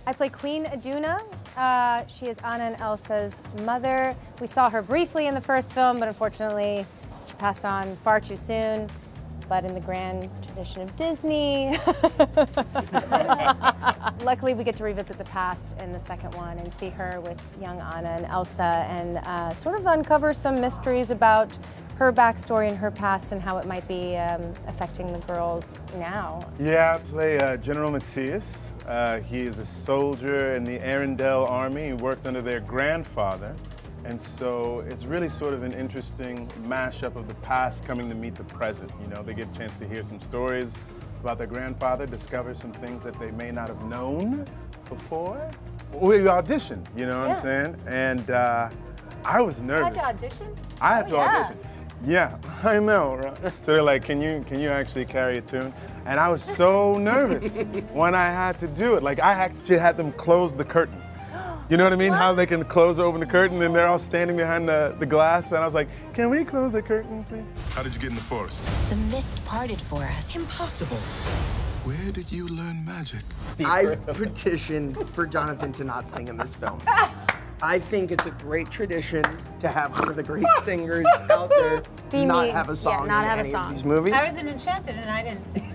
I play Queen Idina. She is Anna and Elsa's mother. We saw her briefly in the first film, but unfortunately, she passed on far too soon. But in the grand tradition of Disney, luckily we get to revisit the past in the second one and see her with young Anna and Elsa and sort of uncover some mysteries about her backstory and her past and how it might be affecting the girls now. Yeah, I play General Matthias. He is a soldier in the Arundel Army. He worked under their grandfather. And so it's really sort of an interesting mashup of the past coming to meet the present. You know, they get a chance to hear some stories about their grandfather, discover some things that they may not have known before. We auditioned, you know what I'm saying? And I was nervous. You had to audition? I had to audition. Yeah, I know, right? So they're like, can you actually carry a tune? And I was so nervous when I had to do it. Like, I actually had them close the curtain. You know what I mean? What? How they can close or open the curtain and they're all standing behind the glass. And I was like, can we close the curtain, please? How did you get in the forest? The mist parted for us. Impossible. Where did you learn magic? I petitioned for Jonathan to not sing in this film. I think it's a great tradition to have one of the great singers out there not have a song in any of these movies. I was in Enchanted and I didn't sing.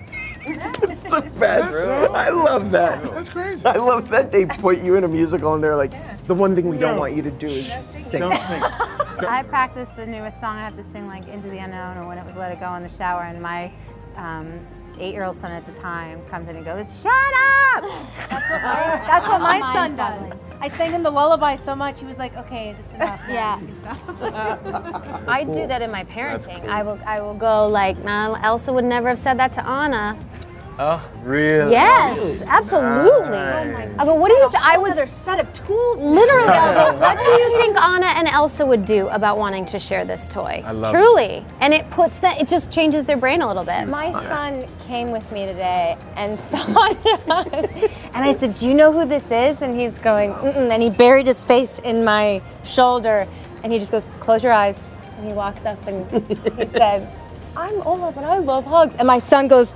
It's the best. I love that. That's crazy. I love that they put you in a musical and they're like, the one thing we don't want you to do is sing. Don't sing. I practiced the newest song I have to sing, like Into the Unknown or When It Was Let It Go in the shower, and my 8-year-old son at the time comes in and goes, "Shut up!" That's what my son does. I sang him the lullaby so much, he was like, okay, that's enough. Yeah. I do that in my parenting. Cool. I will go like, Elsa would never have said that to Anna. Oh, really? Yes, absolutely. Nice. I go, what do you think? I was another set of tools. Literally, I go, what do you think Anna and Elsa would do about wanting to share this toy? I love Truly. And it puts that, it just changes their brain a little bit. My son came with me today and saw it. And I said, do you know who this is? And he's going, mm-mm. And he buried his face in my shoulder. And he just goes, close your eyes. And he walked up and he said, I'm Olaf and I love hugs. And my son goes,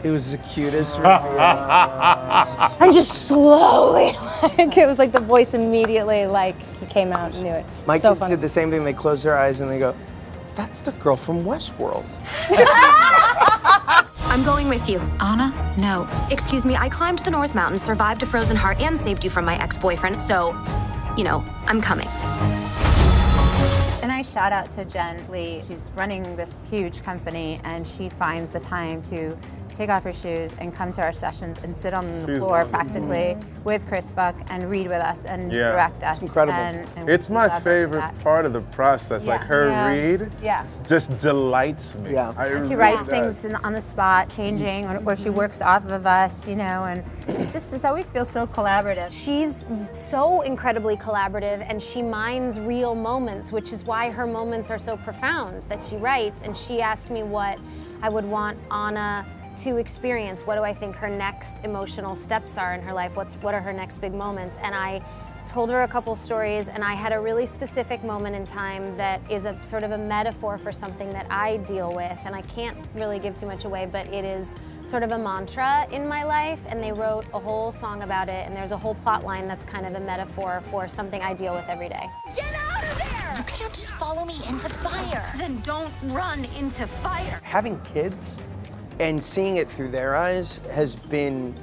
it was the cutest reveal. And just slowly, like, it was like the voice immediately, like, he came out and knew it. My so kids funny. did the same thing. They close their eyes and they go, that's the girl from Westworld. I'm going with you. Anna? No. Excuse me, I climbed the North Mountain, survived a frozen heart, and saved you from my ex-boyfriend, so, you know, I'm coming. And I shout out to Jen Lee. She's running this huge company, and she finds the time to take off her shoes and come to our sessions and sit on the floor practically with Chris Buck and read with us and direct us. It's incredible. And it's my favorite part of the process. Like her read just delights me. Yeah. She writes things on the spot, changing, or she works off of us, you know, and it always feels so collaborative. She's so incredibly collaborative and she mines real moments, which is why her moments are so profound that she writes. And she asked me what I would want Anna to experience. What do I think her next emotional steps are in her life? What are her next big moments? And I told her a couple stories, and I had a really specific moment in time that is a sort of a metaphor for something that I deal with, and I can't really give too much away, but it is sort of a mantra in my life, and they wrote a whole song about it, and there's a whole plot line that's kind of a metaphor for something I deal with every day. Get out of there! You can't just follow me into fire. Then don't run into fire. Having kids and seeing it through their eyes has been,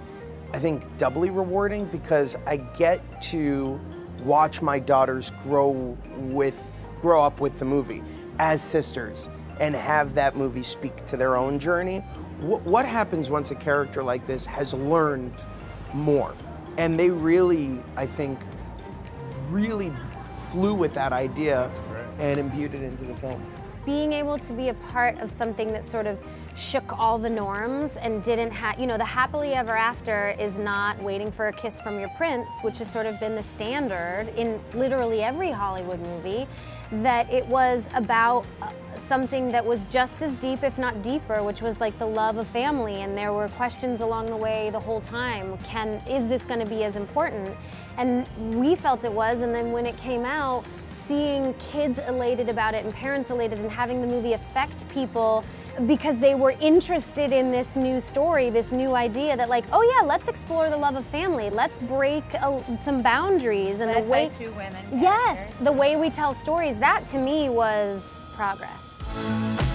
I think, doubly rewarding because I get to watch my daughters grow up with the movie as sisters and have that movie speak to their own journey. What happens once a character like this has learned more? And they really, I think, really flew with that idea and imbued it into the film. Being able to be a part of something that sort of shook all the norms and didn't have, you know, the happily ever after is not waiting for a kiss from your prince, which has sort of been the standard in literally every Hollywood movie, that it was about something that was just as deep, if not deeper, which was like the love of family, and there were questions along the way the whole time. Is this going to be as important? And we felt it was, and then when it came out, seeing kids elated about it and parents elated and having the movie affect people because they were interested in this new story, this new idea that like, oh yeah, let's explore the love of family. Let's break some boundaries and the way two women. Yes, the way we tell stories. That to me was progress.